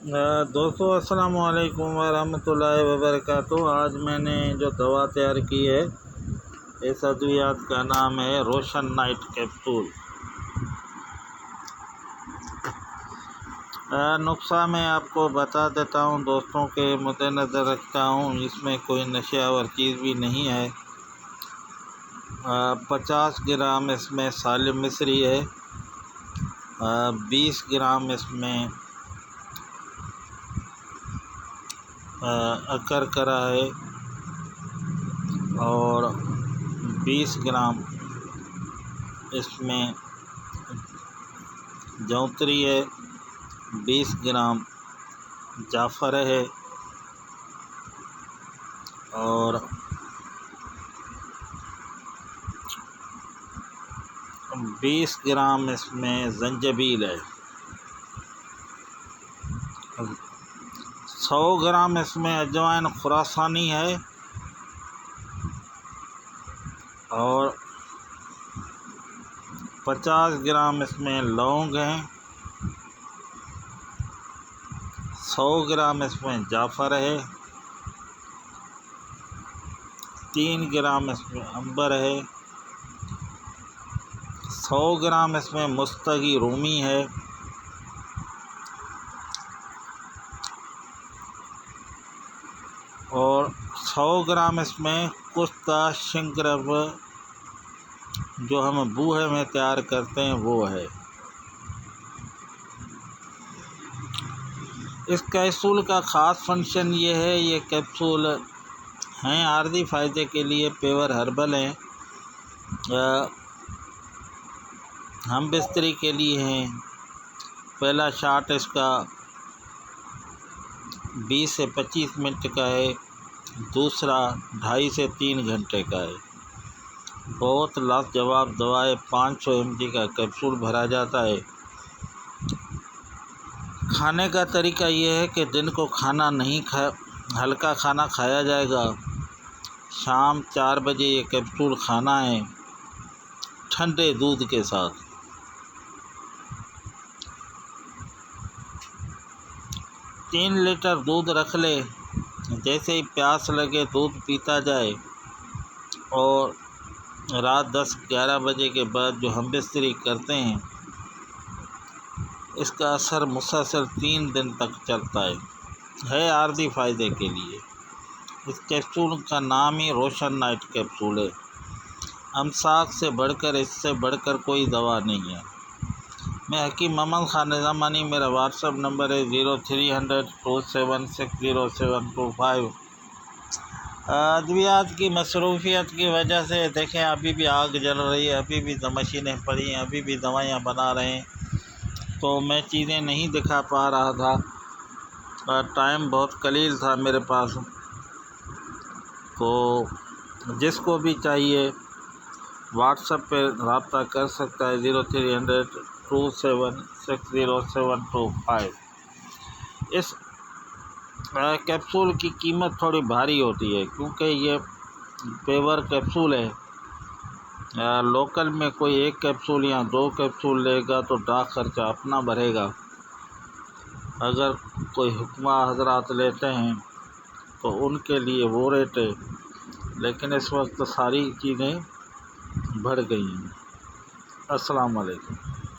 दोस्तों अस्सलाम वालेकुम वरहमतुल्लाहि वबरकातुहू। आज मैंने जो दवा तैयार की है इस अद्वियात का नाम है रोशन नाइट कैप्सूल। नुस्खा मैं आपको बता देता हूँ, दोस्तों के मद्देनज़र रखता हूँ। इसमें कोई नशेआवर चीज़ भी नहीं है। 50 ग्राम इसमें सालिम मिश्री है, 20 ग्राम इसमें अकरकरा है और 20 ग्राम इसमें जौंतरी है, 20 ग्राम जाफर है और 20 ग्राम इसमें ज़ंजबील है, 100 ग्राम इसमें अजवाइन खुरासानी है और 50 ग्राम इसमें लौंग हैं, 100 ग्राम इसमें जाफर है, 3 ग्राम इसमें अंबर है, 100 ग्राम इसमें मुस्तगी रूमी है, और 100 ग्राम इसमें कुश्ता शिंगरब जो हम बूहे में तैयार करते हैं वो है। इस कैप्सूल का ख़ास फंक्शन ये है, ये कैप्सूल हैं आर्जी फ़ायदे के लिए, पेवर हर्बल हैं, हम बिस्तरी के लिए हैं। पहला शॉट इसका 20 से 25 मिनट का है, दूसरा 2.5 से 3 घंटे का है। बहुत लाजवाब दवा है। 500 mg का कैप्सूल भरा जाता है। खाने का तरीका ये है कि दिन को खाना नहीं हल्का खाना खाया जाएगा। शाम 4 बजे ये कैप्सूल खाना है ठंडे दूध के साथ। 3 लीटर दूध रख ले, जैसे ही प्यास लगे दूध पीता जाए, और रात 10-11 बजे के बाद जो हम बिस्तरी करते हैं इसका असर मुसलसल 3 दिन तक चलता है आर्जी फ़ायदे के लिए। इस कैप्सूल का नाम ही रोशन नाइट कैप्सूल है। अमसाक से बढ़कर, इससे बढ़कर कोई दवा नहीं है। मैं हकीम मोहम्मद ख़ान निज़ामानी, मेरा व्हाट्सअप नंबर है 0300 2760725। अद्वियात की मसरूफियत की वजह से देखें अभी भी आग जल रही है, अभी भी मशीनें पड़ी हैं, अभी भी दवाइयाँ बना रहे हैं, तो मैं चीज़ें नहीं दिखा पा रहा था और टाइम बहुत कलील था मेरे पास। तो जिसको भी चाहिए व्हाट्सएप पे रब्ता कर सकता है 0300 2760725। इस कैप्सूल की कीमत थोड़ी भारी होती है क्योंकि ये पेवर कैप्सूल है। लोकल में कोई 1 कैप्सूल या 2 कैप्सूल लेगा तो डाक खर्चा अपना भरेगा। अगर कोई हुक्मा हजरात लेते हैं तो उनके लिए वो रेट है, लेकिन इस वक्त सारी चीज़ें बढ़ गई हैं। अस्सलाम वालेकुम।